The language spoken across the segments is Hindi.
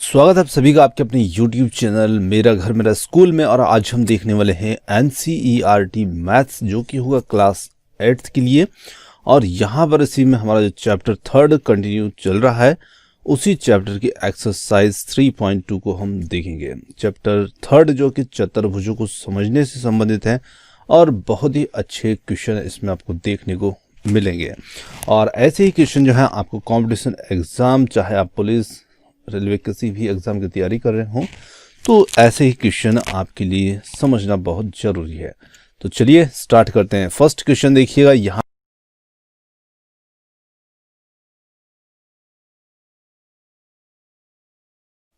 स्वागत है आप सभी का आपके अपने YouTube चैनल मेरा घर मेरा स्कूल में। और आज हम देखने वाले हैं NCERT मैथ्स जो कि होगा क्लास 8th के लिए। और यहाँ पर इसी में हमारा जो चैप्टर 3 कंटिन्यू चल रहा है उसी चैप्टर की एक्सरसाइज 3.2 को हम देखेंगे। चैप्टर 3 जो कि चतुर्भुजों को समझने से संबंधित है और बहुत ही अच्छे क्वेश्चन इसमें आपको देखने को मिलेंगे। और ऐसे ही क्वेश्चन जो है आपको कॉम्पिटिशन एग्जाम, चाहे आप पुलिस रेलवे किसी भी एग्जाम की तैयारी कर रहे हो तो ऐसे ही क्वेश्चन आपके लिए समझना बहुत जरूरी है। तो चलिए स्टार्ट करते हैं। फर्स्ट क्वेश्चन देखिएगा यहाँ।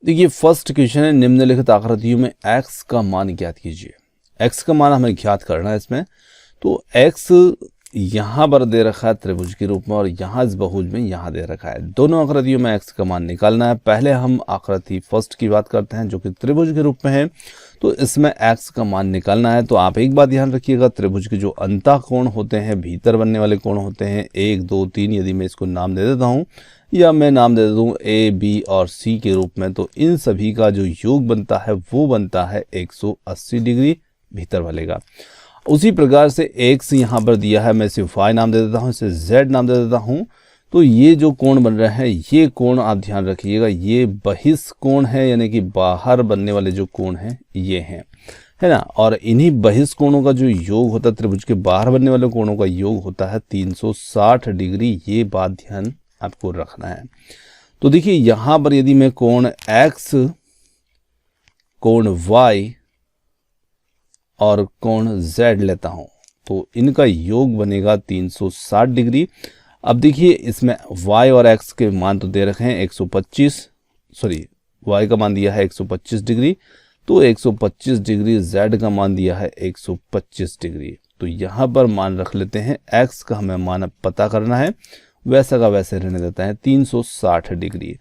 देखिए फर्स्ट क्वेश्चन है, निम्नलिखित आकृतियों में x का मान ज्ञात कीजिए। x का मान हमें ज्ञात करना है इसमें। तो x यहाँ पर दे रखा है त्रिभुज के रूप में और यहाँ इस बहुभुज में यहाँ दे रखा है। दोनों आकृतियों में x का मान निकालना है। पहले हम आकृति फर्स्ट की बात करते हैं जो कि त्रिभुज के रूप में है। तो इसमें x का मान निकालना है। तो आप एक बात ध्यान रखिएगा, त्रिभुज के जो अंतः कोण होते हैं, भीतर बनने वाले कोण होते हैं 1 2 3, यदि मैं इसको नाम दे देता हूँ या मैं नाम दे देता हूँ A B और C के रूप में, तो इन सभी का जो योग बनता है वो बनता है 180 डिग्री भीतर वाले का। उसी प्रकार से x यहाँ पर दिया है, मैं इसे y नाम दे देता हूँ, इसे z नाम दे देता हूँ। तो ये जो कोण बन रहे हैं ये कोण आप ध्यान रखिएगा, ये बहिष्कोण है, यानी कि बाहर बनने वाले जो कोण हैं ये हैं, है ना। और इन्हीं बहिष्कोणों का जो योग होता है, त्रिभुज के बाहर बनने वाले कोणों का योग होता है 360 डिग्री। ये बात ध्यान आपको रखना है। तो देखिए यहाँ पर यदि मैं कोण x, कोण y और कोण z लेता हूं तो इनका योग बनेगा 360 डिग्री। अब देखिए इसमें y और x के मान तो दे रखे हैं 125, सॉरी y का मान दिया है 125 डिग्री, तो 125 डिग्री, z का मान दिया है 125 डिग्री। तो यहाँ पर मान रख लेते हैं, x का हमें मान पता करना है, वैसा का वैसे रहने देता है 360 डिग्री।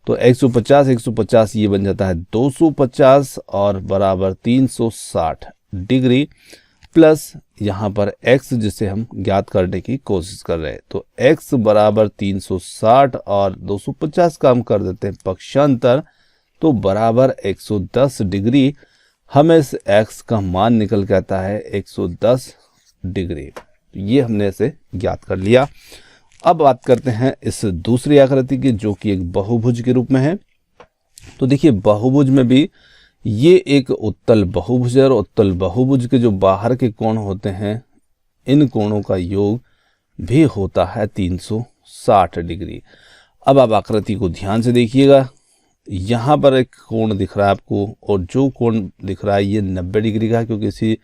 तो 150 150 ये बन जाता है 250 और बराबर 360 डिग्री प्लस यहाँ पर x जिसे हम ज्ञात करने की कोशिश कर रहे हैं। तो x बराबर 360 और 250 का हम कर देते हैं पक्षांतर, तो बराबर 110 डिग्री। हमें इस x का मान निकल के आता है 110 डिग्री। तो ये हमने इसे ज्ञात कर लिया। अब बात करते हैं इस दूसरी आकृति की जो कि एक बहुभुज के रूप में है। तो देखिए बहुभुज में भी ये एक उत्तल बहुभुज है और उत्तल बहुभुज के जो बाहर के कोण होते हैं इन कोणों का योग भी होता है 360 डिग्री। अब आप आकृति को ध्यान से देखिएगा, यहाँ पर एक कोण दिख रहा है आपको और जो कोण दिख रहा है ये 90 डिग्री का है, क्योंकि इसी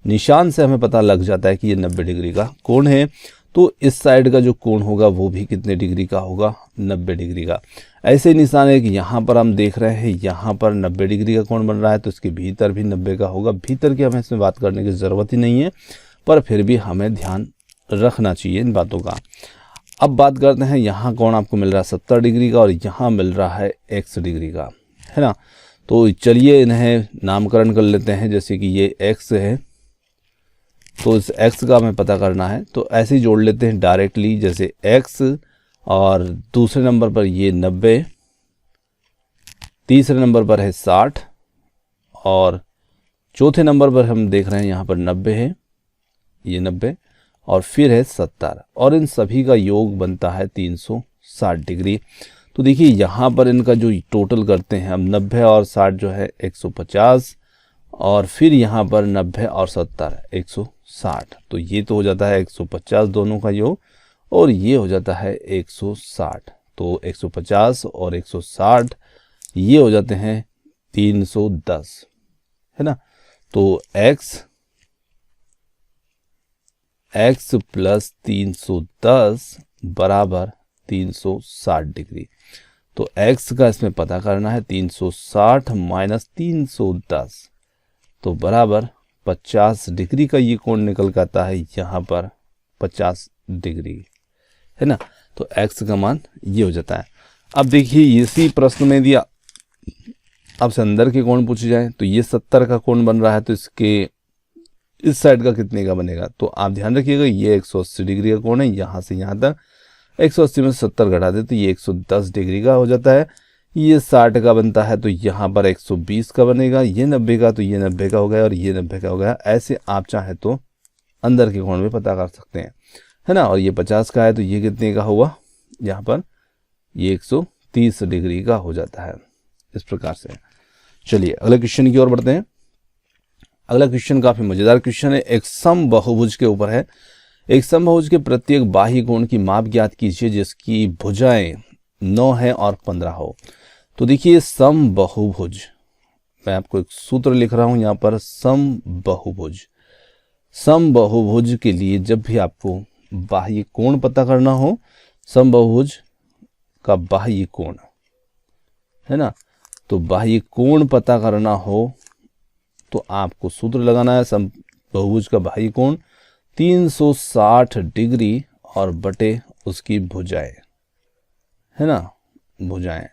निशान से हमें पता लग जाता है कि ये 90 डिग्री का कोण है। तो इस साइड का जो कोण होगा वो भी कितने डिग्री का होगा, 90 डिग्री का। ऐसे निशान है कि यहाँ पर हम देख रहे हैं यहाँ पर 90 डिग्री का कोण बन रहा है, तो इसके भीतर भी 90 का होगा। भीतर की हमें इसमें बात करने की ज़रूरत ही नहीं है, पर फिर भी हमें ध्यान रखना चाहिए इन बातों का। अब बात करते हैं, यहाँ कोण आपको मिल रहा है 70 डिग्री का और यहाँ मिल रहा है x डिग्री का, है ना। तो चलिए इन्हें नामकरण कर लेते हैं, जैसे कि ये x है तो इस x का हमें पता करना है, तो ऐसे ही जोड़ लेते हैं डायरेक्टली, जैसे x और दूसरे नंबर पर ये 90, तीसरे नंबर पर है 60 और चौथे नंबर पर हम देख रहे हैं यहाँ पर 90 है, ये 90 और फिर है 70 और इन सभी का योग बनता है 360 डिग्री। तो देखिए यहाँ पर इनका जो टोटल करते हैं हम 90 और 60 जो है 150 और फिर यहाँ पर 90 और 70 160, तो ये तो हो जाता है 150 दोनों का योग और ये हो जाता है 160। तो 150 और 160 ये हो जाते हैं 310, है ना। तो x प्लस 310 बराबर 360 डिग्री। तो x का इसमें पता करना है, 360 माइनस 310 तो बराबर 50 डिग्री का ये कोण निकल के आता है यहाँ पर 50 डिग्री, है ना। तो x का मान ये हो जाता है। अब देखिए इसी प्रश्न में दिया आपसे अंदर के कोण पूछे जाए तो ये 70 का कोण बन रहा है, तो इसके इस साइड का कितने का बनेगा। तो आप ध्यान रखिएगा ये 180 डिग्री का कोण है, यहाँ से यहाँ तक 180 में 70 घटा दे तो ये 110 डिग्री का हो जाता है। ये 60 का बनता है तो यहाँ पर 120 का बनेगा, ये 90 का तो ये 90 का हो गया और ये 90 का हो गया। ऐसे आप चाहे तो अंदर के कोण भी पता कर सकते हैं, है ना। और ये 50 का है तो ये कितने का हुआ, यहाँ पर ये 130 डिग्री का हो जाता है, इस प्रकार से। चलिए अगले क्वेश्चन की ओर बढ़ते हैं। अगला क्वेश्चन काफी मजेदार क्वेश्चन है, एक समबाहुभुज के ऊपर है। एक समबाहुभुज के प्रत्येक बाह्य कोण की माप ज्ञात कीजिए जिसकी भुजाएं 9 है और 15 हो। तो देखिए समबाहुभुज, मैं आपको एक सूत्र लिख रहा हूं यहाँ पर, समबाहुभुज। समबाहुभुज के लिए जब भी आपको बाह्य कोण पता करना हो, समबाहुभुज का बाह्य कोण, है ना, तो बाह्य कोण पता करना हो तो आपको सूत्र लगाना है, समबाहुभुज का बाह्य कोण 360 डिग्री और बटे उसकी भुजाएं, है ना, भुजाएं।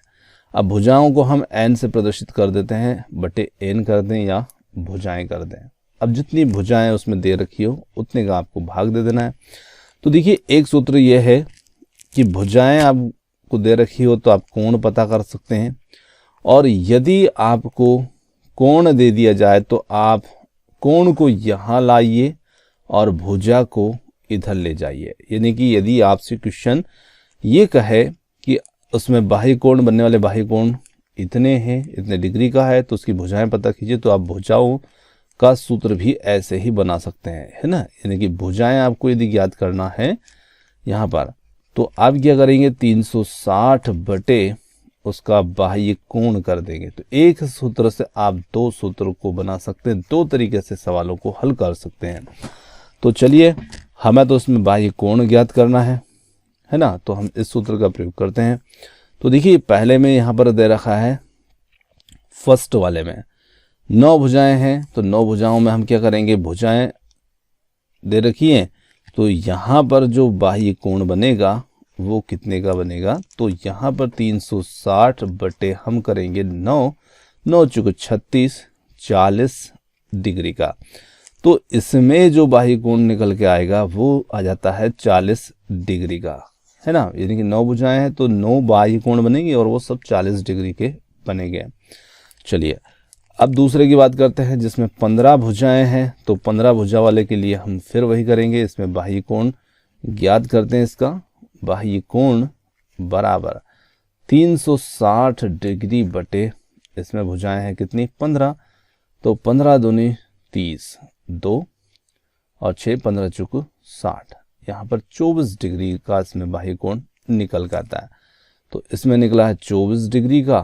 अब भुजाओं को हम n से प्रदर्शित कर देते हैं, बटे n कर दें या भुजाएं कर दें। अब जितनी भुजाएं उसमें दे रखी हो उतने का आपको भाग दे देना है। तो देखिए एक सूत्र यह है कि भुजाएं आपको दे रखी हो तो आप कोण पता कर सकते हैं, और यदि आपको कोण दे दिया जाए तो आप कोण को यहाँ लाइए और भुजा को इधर ले जाइए। यानी कि यदि आपसे क्वेश्चन ये कहे कि उसमें बाह्य कोण, बनने वाले बाह्य कोण इतने हैं, इतने डिग्री का है, तो उसकी भुजाएं पता कीजिए, तो आप भुजाओं का सूत्र भी ऐसे ही बना सकते हैं, है ना। यानी कि भुजाएं आपको यदि ज्ञात करना है यहाँ पर, तो आप क्या करेंगे, 360 बटे उसका बाह्य कोण कर देंगे। तो एक सूत्र से आप दो सूत्रों को बना सकते हैं, दो तरीके से सवालों को हल कर सकते हैं। तो चलिए हमें तो उसमें बाह्य कोण ज्ञात करना है ना, तो हम इस सूत्र का प्रयोग करते हैं। तो देखिए पहले में यहाँ पर दे रखा है, फर्स्ट वाले में 9 भुजाएं हैं, तो 9 भुजाओं में हम क्या करेंगे, भुजाएं दे रखी हैं, तो यहाँ पर जो बाह्य कोण बनेगा वो कितने का बनेगा, तो यहाँ पर 360 बटे हम करेंगे 9, 9 चुके 36, 40 डिग्री का। तो इसमें जो बाह्य कोण निकल के आएगा वो आ जाता है 40 डिग्री का, है ना। यानी कि 9 भुजाएं हैं तो 9 बाह्य कोण बनेंगे और वो सब 40 डिग्री के बनेंगे। चलिए अब दूसरे की बात करते हैं जिसमें 15 भुजाएं हैं। तो 15 भुजा वाले के लिए हम फिर वही करेंगे, इसमें बाह्य कोण ज्ञात करते हैं। इसका बाह्य कोण बराबर 360 डिग्री बटे इसमें भुजाएं हैं कितनी, 15, तो 15 दूनी 30, 2 और 6, 15 चुक 60, यहाँ पर 24 डिग्री का इसमें बाह्य कोण निकल के आता है। तो इसमें निकला है 24 डिग्री का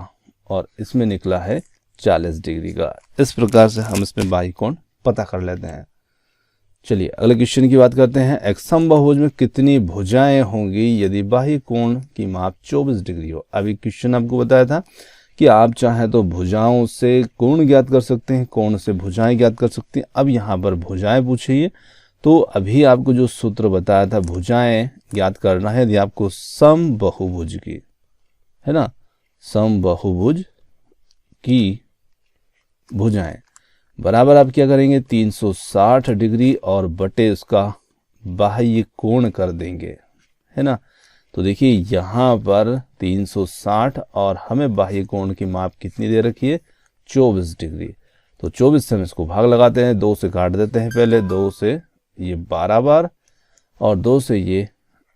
और इसमें निकला है 40 डिग्री का। इस प्रकार से हम इसमें बाह्य कोण पता कर लेते हैं। चलिए अगले क्वेश्चन की बात करते हैं। एक समबाहुभुज में कितनी भुजाएं होंगी यदि बाह्य कोण की माप 24 डिग्री हो। अभी क्वेश्चन आपको बताया था कि आप चाहे तो भुजाओं से कोण ज्ञात कर सकते हैं, कोण से भुजाएं ज्ञात कर सकते हैं। अब यहाँ पर भुजाएं पूछिए, तो अभी आपको जो सूत्र बताया था भुजाएं ज्ञात करना है यदि आपको समबाहुभुज की, है ना, समबाहुभुज की भुजाएं बराबर आप क्या करेंगे, 360 डिग्री और बटे उसका बाह्य कोण कर देंगे, है ना। तो देखिए यहाँ पर 360 और हमें बाह्य कोण की माप कितनी दे रखी है, 24 डिग्री। तो 24 से हम इसको भाग लगाते हैं, 2 से काट देते हैं पहले, 2 से ये 12 बार और 2 से ये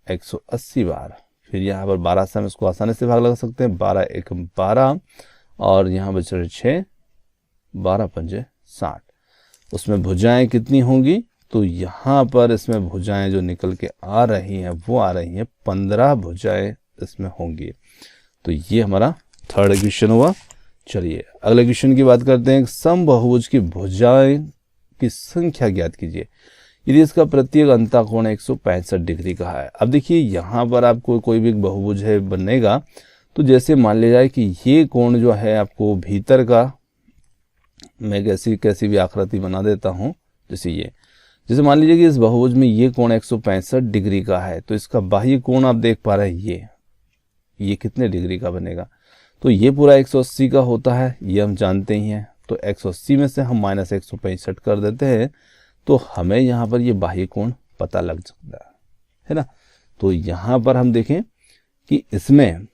180 बार। फिर यहाँ पर 12 से हम इसको आसानी से भाग लगा सकते हैं, 12 1 12 और यहाँ बच रहे 6, 12 पंजे 60। उसमें भुजाएं कितनी होंगी, तो यहाँ पर इसमें भुजाएं जो निकल के आ रही हैं वो आ रही हैं 15 भुजाएं इसमें होंगी। तो ये हमारा थर्ड क्वेश्चन हुआ। चलिए अगले क्वेश्चन की बात करते हैं। समबाहुभुज की भुजाएं की संख्या ज्ञात कीजिए यदि इसका प्रत्येक अंतःकोण 165 डिग्री का है। अब देखिए यहाँ पर आपको कोई भी बहुभुज है बनेगा, तो जैसे मान लिया जाए कि ये कोण जो है आपको भीतर का, मैं कैसी भी आकृति बना देता हूँ, जैसे मान लीजिए कि इस बहुभुज में ये कोण 165 डिग्री का है, तो इसका बाह्य कोण आप देख पा रहे हैं ये कितने डिग्री का बनेगा, तो ये पूरा 180 का होता है, ये हम जानते ही हैं। तो 180 में से हम -165 कर देते हैं, तो हमें यहाँ पर ये बाह्य कोण पता लग सकता है ना। तो यहाँ पर हम देखें कि इसमें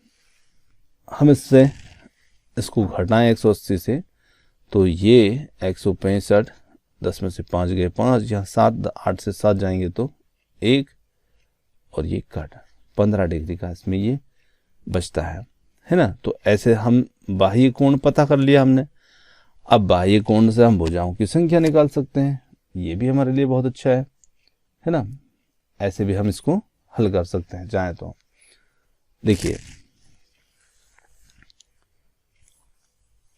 हम इससे इसको घटाएं 180 से, तो ये 165, 10 में से 5 गए 5, यहाँ 7, 8 से 7 जाएंगे तो 1, और ये कट 15 डिग्री का इसमें ये बचता है ना। तो ऐसे हम बाह्य कोण पता कर लिया हमने। अब बाह्य कोण से हम भुजाओं की संख्या निकाल सकते हैं, ये भी हमारे लिए बहुत अच्छा है ना। ऐसे भी हम इसको हल कर सकते हैं चाहे तो। देखिए,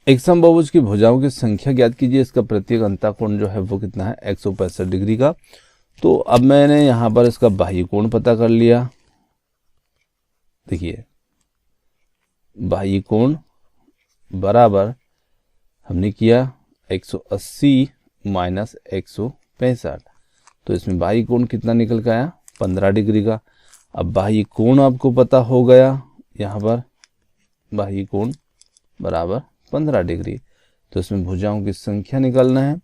एक समबाहुभुज की भुजाओं की संख्या ज्ञात कीजिए। इसका प्रत्येक अंतःकोण जो है वो कितना है, 165 डिग्री का। तो अब मैंने यहां पर इसका बाह्य कोण पता कर लिया। देखिए, बाह्य कोण बराबर हमने किया 180 माइनस 165, तो इसमें बाह्य कोण कितना निकल के आया, 15 डिग्री का। अब बाह्य कोण आपको पता हो गया, यहाँ पर बाह्य कोण बराबर 15 डिग्री। तो इसमें भुजाओं की संख्या निकालना है,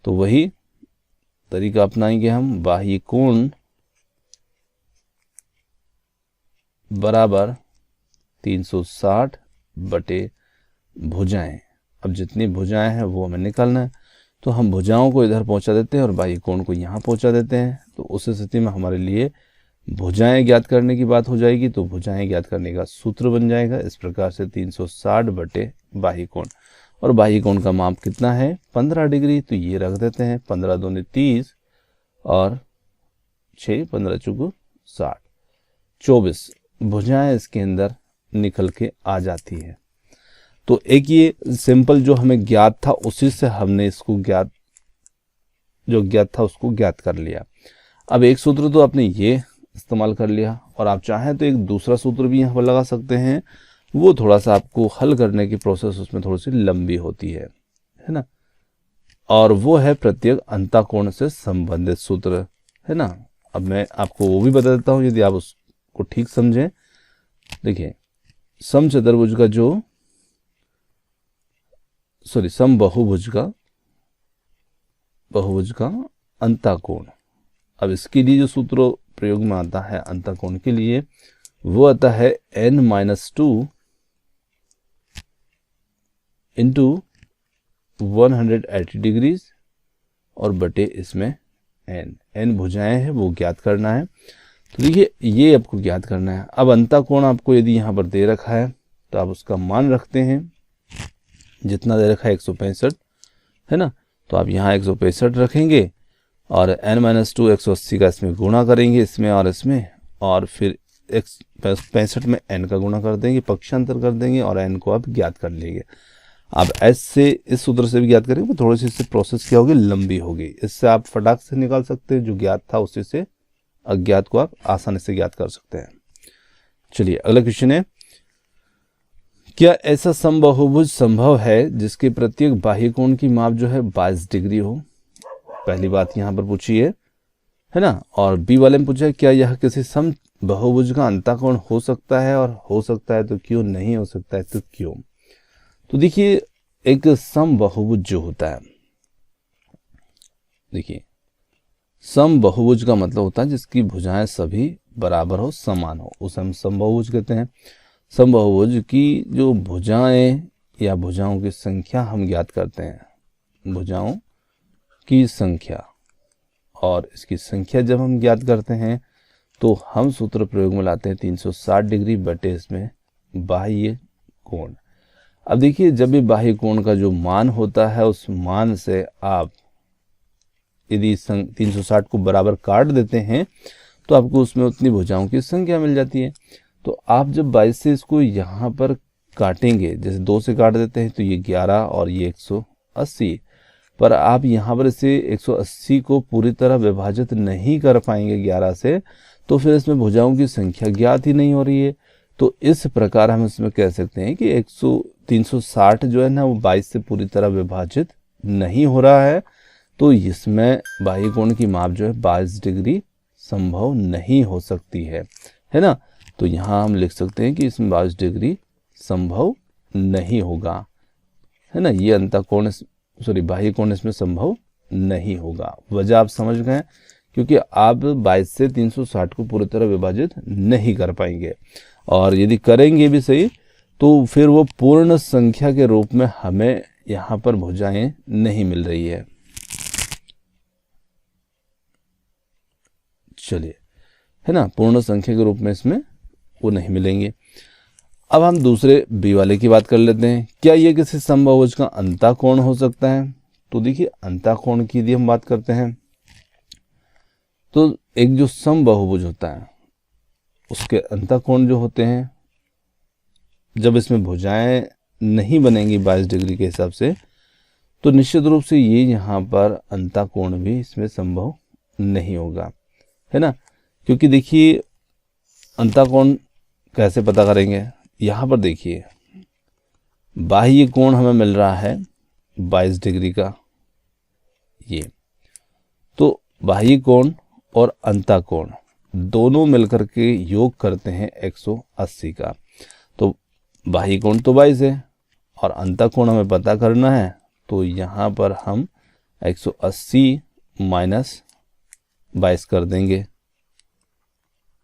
तो वही तरीका अपनाएंगे हम। बाह्य कोण बराबर 360 बटे भुजाएं। अब जितनी भुजाएं हैं वो हमें निकालना है, तो हम भुजाओं को इधर पहुंचा देते हैं और बाह्य कोण को यहाँ पहुंचा देते हैं। तो उस स्थिति में हमारे लिए भुजाएं ज्ञात करने की बात हो जाएगी। तो भुजाएं ज्ञात करने का सूत्र बन जाएगा इस प्रकार से, 360 बटे बाह्य कोण, और बाह्य कोण का माप कितना है, 15 डिग्री। तो ये रख देते हैं, 15 दूनी 30 और 6, 15 चौको 60, 24 भुजाएं इसके अंदर निकल के आ जाती है। तो एक ये सिंपल जो हमें ज्ञात था उसी से हमने इसको ज्ञात था उसको ज्ञात कर लिया। अब एक सूत्र तो आपने ये इस्तेमाल कर लिया, और आप चाहें तो एक दूसरा सूत्र भी यहाँ पर लगा सकते हैं। वो थोड़ा सा आपको हल करने की प्रोसेस उसमें थोड़ी सी लंबी होती है ना। और वो है प्रत्येक अंतःकोण से संबंधित सूत्र, है ना। अब मैं आपको वो भी बता देता हूँ यदि आप उसको ठीक समझें। देखिए, समचतुर्भुज का जो समबाहुभुज का अंतःकोण, अब इसके लिए जो सूत्र प्रयोग में आता है अंतःकोण के लिए, वो आता है n-2 इंटू 180 डिग्रीज और बटे इसमें n भुजाएं हैं वो ज्ञात करना है। तो देखिए, ये आपको ज्ञात करना है। अब अंतःकोण आपको यदि यहाँ पर दे रखा है तो आप उसका मान रखते हैं, जितना दे रखा है 165, है ना। तो आप यहाँ 165 रखेंगे और n-2 180 का इसमें गुणा करेंगे, इसमें और इसमें, और फिर 65 में n का गुणा कर देंगे, पक्षांतर कर देंगे और n को आप ज्ञात कर लेंगे। आप s से इस सूत्र से भी ज्ञात करेंगे, तो थोड़ी सी इससे प्रोसेस क्या होगी, लंबी होगी। इससे आप फटाक से निकाल सकते हैं, जो ज्ञात था उसी से अज्ञात को आप आसानी से ज्ञात कर सकते हैं। चलिए, अगला क्वेश्चन है, क्या ऐसा समबाहुभुज संभव है जिसके प्रत्येक बाह्य कोण की माप जो है 22 डिग्री हो। पहली बात यहाँ पर पूछी है ना। और बी वाले में पूछा है, क्या यह किसी समबाहुभुज का अंतःकोण हो सकता है, और हो सकता है तो क्यों, नहीं हो सकता है तो क्यों। तो देखिए, एक समबाहुभुज जो होता है, देखिए समबाहुभुज का मतलब होता है जिसकी भुजाएं सभी बराबर हो, समान हो, उसे हम समबाहुभुज कहते हैं। समबाहुभुज की जो भुजाएं या भुजाओं की संख्या हम ज्ञात करते हैं, भुजाओं की संख्या, और इसकी संख्या जब हम ज्ञात करते हैं तो हम सूत्र प्रयोग में लाते हैं 360 डिग्री बटे इसमें बाह्य कोण। अब देखिए, जब भी बाह्य कोण का जो मान होता है उस मान से आप यदि 360 को बराबर काट देते हैं तो आपको उसमें उतनी भुजाओं की संख्या मिल जाती है। तो आप जब 22 से इसको यहाँ पर काटेंगे, जैसे 2 से काट देते हैं तो ये 11 और ये 180, पर आप यहाँ पर इसे 180 को पूरी तरह विभाजित नहीं कर पाएंगे 11 से, तो फिर इसमें भुजाओं की संख्या ज्ञात ही नहीं हो रही है। तो इस प्रकार हम इसमें कह सकते हैं कि 360 जो है ना वो 22 से पूरी तरह विभाजित नहीं हो रहा है। तो इसमें बाह्य कोण की माप जो है 22 डिग्री संभव नहीं हो सकती है ना। तो यहाँ हम लिख सकते हैं कि इसमें 22 डिग्री संभव नहीं होगा, है ना। ये अंतःकोण बाह्य कोण इसमें संभव नहीं होगा। वजह आप समझ गए, क्योंकि आप 22 से 360 को पूरी तरह विभाजित नहीं कर पाएंगे, और यदि करेंगे भी सही तो फिर वो पूर्ण संख्या के रूप में हमें यहाँ पर भुजाएं नहीं मिल रही है। चलिए, है ना, पूर्ण संख्या के रूप में इसमें वो नहीं मिलेंगे। अब हम दूसरे बी वाले की बात कर लेते हैं। क्या ये किसी समबाहुभुज का अंतःकोण हो सकता है? तो देखिए, अंतःकोण की यदि हम बात करते हैं तो एक जो समबाहुभुज होता है उसके अंतःकोण जो होते हैं, जब इसमें भुजाएं नहीं बनेंगी 22 डिग्री के हिसाब से, तो निश्चित रूप से ये यहाँ पर अंतःकोण भी इसमें संभव नहीं होगा, है ना। क्योंकि देखिए, अंतःकोण कैसे पता करेंगे? यहाँ पर देखिए, बाह्य कोण हमें मिल रहा है 22 डिग्री का, ये तो बाह्य कोण और अंतःकोण दोनों मिलकर के योग करते हैं 180 का। तो बाह्य कोण तो 22 है और अंतःकोण हमें पता करना है, तो यहाँ पर हम 180 माइनस 22 कर देंगे,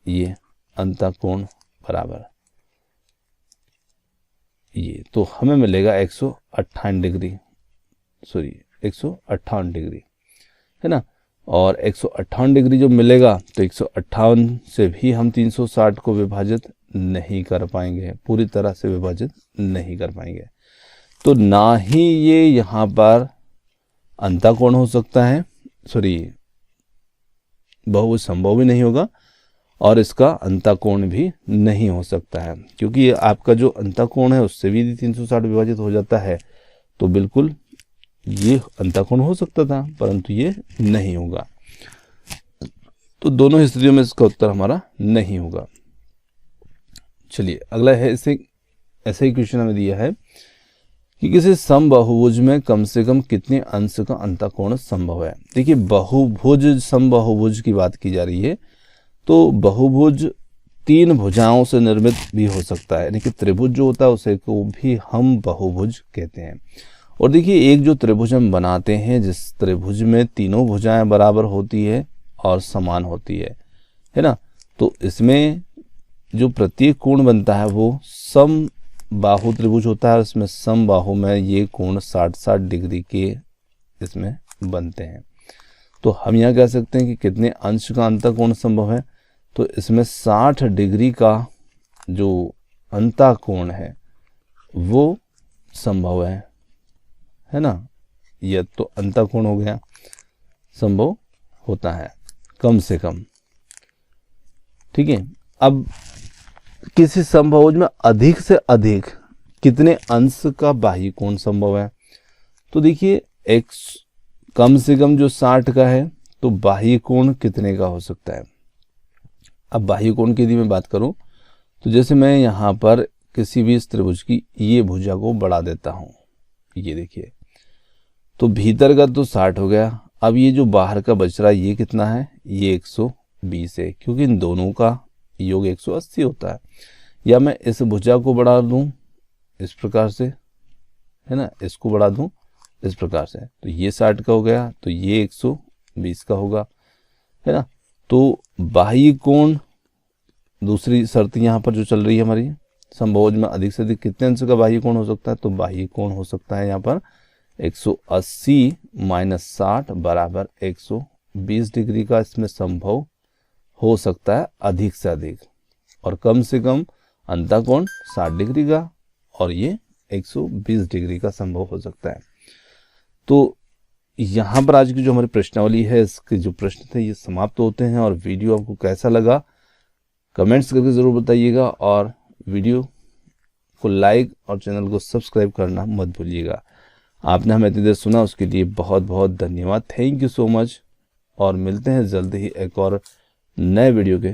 ये अंतःकोण बराबर ये, तो हमें मिलेगा 158 डिग्री, सॉरी 158 डिग्री, है ना। और 158 डिग्री जो मिलेगा तो 158 से भी हम 360 को विभाजित नहीं कर पाएंगे, पूरी तरह से विभाजित नहीं कर पाएंगे। तो ना ही ये यहाँ पर अंतःकोण हो सकता है, सॉरी बहुभुज संभव भी नहीं होगा, और इसका अंतःकोण भी नहीं हो सकता है, क्योंकि ये आपका जो अंतःकोण है उससे भी 360 विभाजित हो जाता है, तो बिल्कुल ये अंतःकोण हो सकता था, परंतु ये नहीं होगा। तो दोनों स्थितियों में इसका उत्तर हमारा नहीं होगा। चलिए, अगला है, ऐसे ही क्वेश्चन हमें दिया है कि किसी समबाहुभुज में कम से कम कितने अंश का अंतःकोण संभव है। देखिए, बहुभुज समबाहुभुज की बात की जा रही है, तो बहुभुज 3 भुजाओं से निर्मित भी हो सकता है, यानी कि त्रिभुज जो होता है उसे को भी हम बहुभुज कहते हैं। और देखिए, एक जो त्रिभुज हम बनाते हैं, जिस त्रिभुज में तीनों भुजाएं बराबर होती है और समान होती है ना, तो इसमें जो प्रत्येक कोण बनता है वो समबाहु त्रिभुज होता है। इसमें समबाहु में ये कोण 60-60 डिग्री के इसमें बनते हैं। तो हम यहाँ कह सकते हैं कि कितने अंश का अंतःकोण संभव है, तो इसमें 60 डिग्री का जो अंतःकोण है वो संभव है ना। यह तो अंतःकोण हो गया, संभव होता है कम से कम, ठीक है। अब किसी समबाहुभुज में अधिक से अधिक कितने अंश का बाह्य कोण संभव है? तो देखिए, एक कम से कम जो 60 का है, तो बाह्य कोण कितने का हो सकता है? अब बाह्य कोण की यदि मैं बात करूं, तो जैसे मैं यहाँ पर किसी भी इस त्रिभुज की ये भुजा को बढ़ा देता हूं, ये देखिए, तो भीतर का तो 60 हो गया। अब ये जो बाहर का बच रहा है ये कितना है? ये 120 है, क्योंकि इन दोनों का योग 180 होता है। या मैं इस भुजा को बढ़ा दूं इस प्रकार से, है ना, इसको बढ़ा दूं इस प्रकार से, तो ये 60 का हो गया, तो ये 120 का होगा, है ना। तो बाह्य कोण, दूसरी शर्त यहाँ पर जो चल रही है हमारी, समबाहुभुज में अधिक से अधिक कितने अंश का बाह्य कोण हो सकता है? तो बाह्य कोण हो सकता है यहाँ पर 180 माइनस 60 बराबर 120 डिग्री का इसमें संभव हो सकता है अधिक से अधिक, और कम से कम अंतःकोण 60 डिग्री का और ये 120 डिग्री का संभव हो सकता है। तो यहाँ पर आज की जो हमारी प्रश्नावली है, इसके जो प्रश्न थे ये समाप्त होते हैं। और वीडियो आपको कैसा लगा कमेंट्स करके ज़रूर बताइएगा, और वीडियो को लाइक और चैनल को सब्सक्राइब करना मत भूलिएगा। आपने हमें इतनी देर सुना उसके लिए बहुत बहुत धन्यवाद। थैंक यू सो मच, और मिलते हैं जल्द ही एक और नए वीडियो के